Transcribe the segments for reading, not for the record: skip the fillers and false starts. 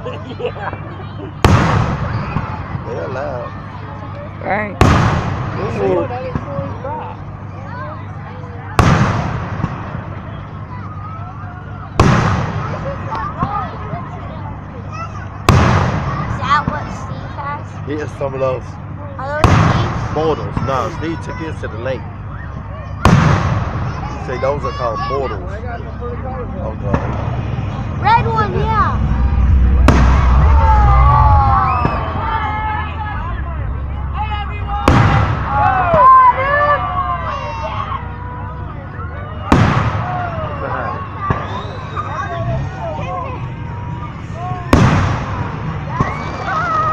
Yeah. They're loud. Right. Ooh. Is that what Steve has? Here's some of those Are those Steve's? mortals. No, Steve took his to the lake. He said those are called mortals. Okay. Red one, yeah.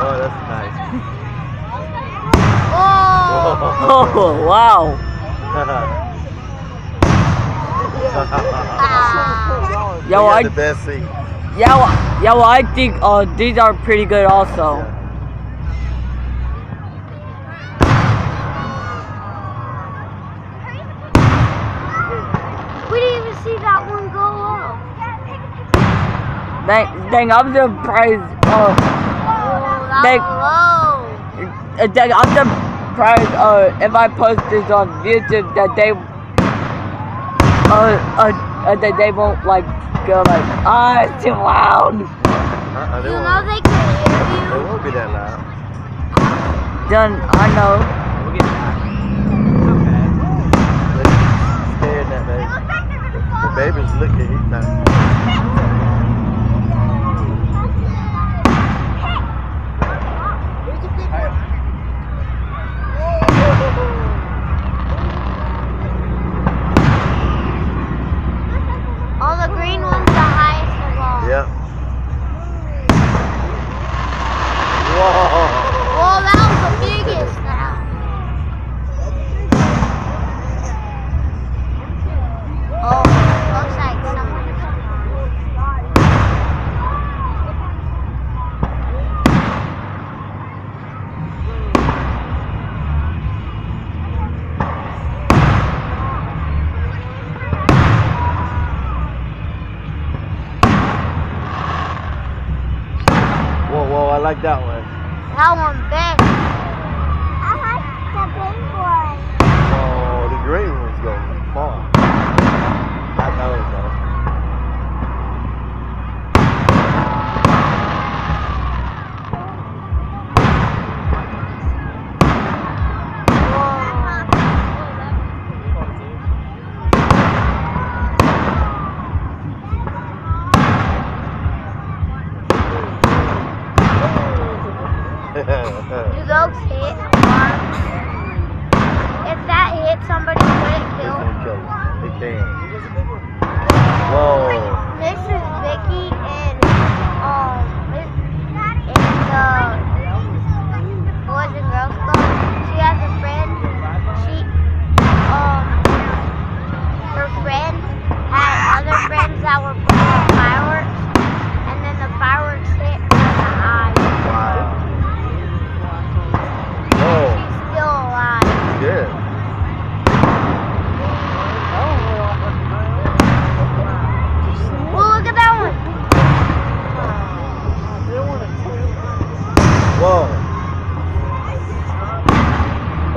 Oh, that's nice. Oh. Oh, wow. Yo, They got the best seat. yo, I think these are pretty good also. Yeah. We didn't even see that one go up. Dang, I'm surprised. Oh, that They- was low. Dang, I'm surprised. If I post this on YouTube, that they won't like go like, it's too loud. They You won't- know they can hear They you. won't be that loud. Done, I know. We'll get back. It's okay. Scared that baby. The baby's looking. He's not. All the green ones the highest of all. Yeah. Whoa. Well, that was the biggest now. Oh, looks like somebody's Whoa, I like that one. That one big. I like the big one. Oh, the green one's going far. I know it, though. Do those hit hard? If that hit somebody, would it It's kill? gonna kill us. It can. Whoa. This is Vicky and the Boys and Girls Club. She has a friend. Her friend had other friends that were putting fireworks, and then the fireworks hit her in the eye. Wow. Whoa. She's still alive. Good. Well, look at that one. Whoa.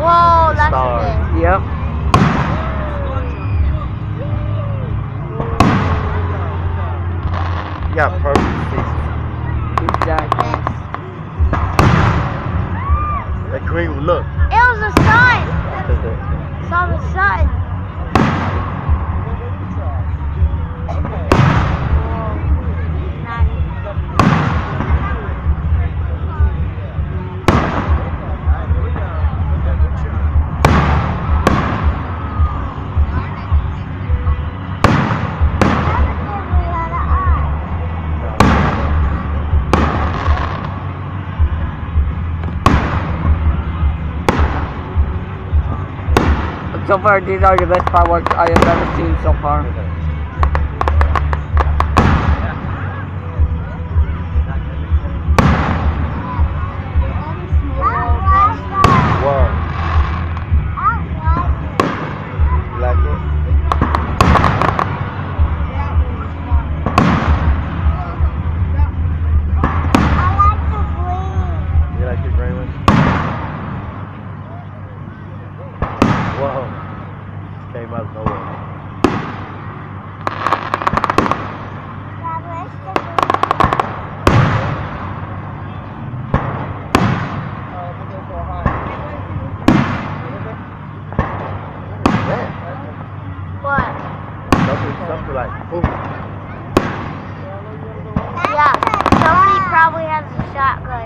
Whoa, that's Star. a big. Yep. You got perfect features. Exactly. Yes. That green one, look. It was the sun. Saw the sun. So far, these are the best fireworks I have ever seen so far. Whoa. You like it? something like boom. Yeah, somebody probably has a shotgun,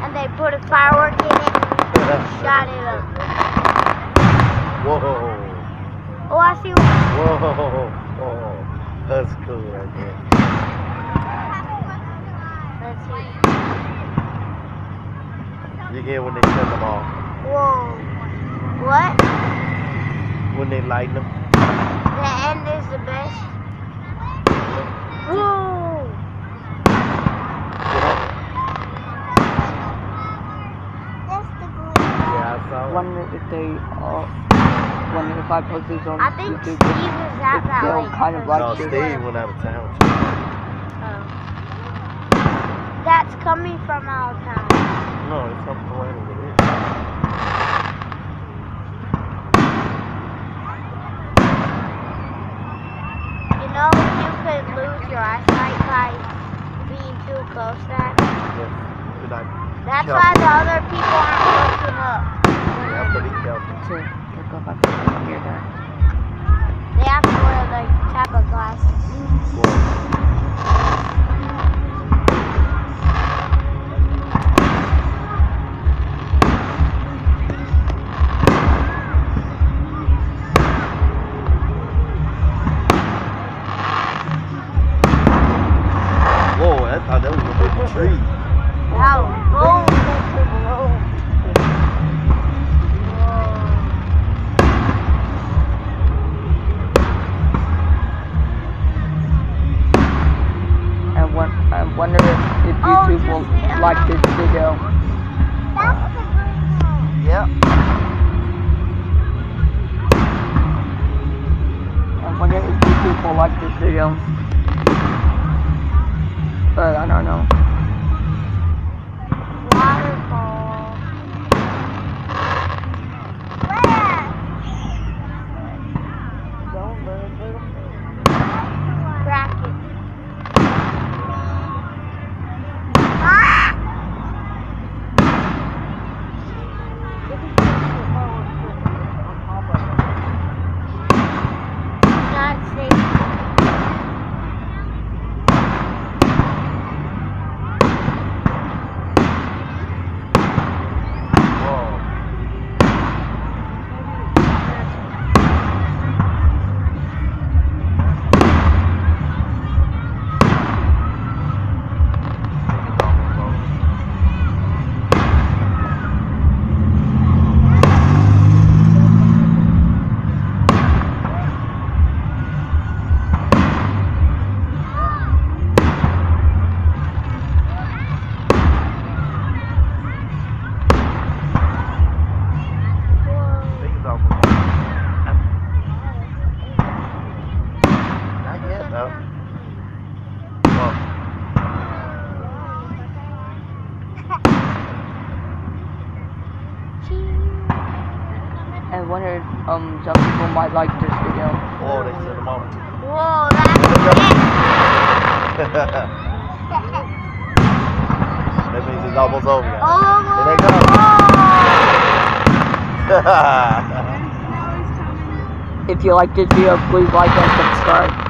and they put a firework in it and shot it up. Whoa. Oh, I see one. Whoa. Whoa. That's cool right there. Let's see. You hear when they send them off. Whoa. What? When they light them. The end is the best. Whoa. That's the glue. Yeah, I saw it. Wonder if they wonder if I post these on I think YouTube, Steve is at if that they'll lake. kind of like No, this. Steve went out of town. Oh. That's coming from out of town. No, it's something random with it. You know, you could lose your eyesight by being too close to that. Yes. Good night. That's Careful. why the other people aren't looking up. You have to be careful. To go back to here there. They have to wear like type of glasses. Whoa, I thought that was a big tree. Wow. Whoa. I wonder if YouTube will like this video. That's the green one. Yep. I wonder if YouTube will like this video. But I don't know. Waterfall. Where? Crack it. Ah! Not safe. I wonder if some people might like this video. Oh, they sent them off. Whoa, that's it. That means it's almost over, guys. Oh, Here they go. If you like this video, please like and subscribe.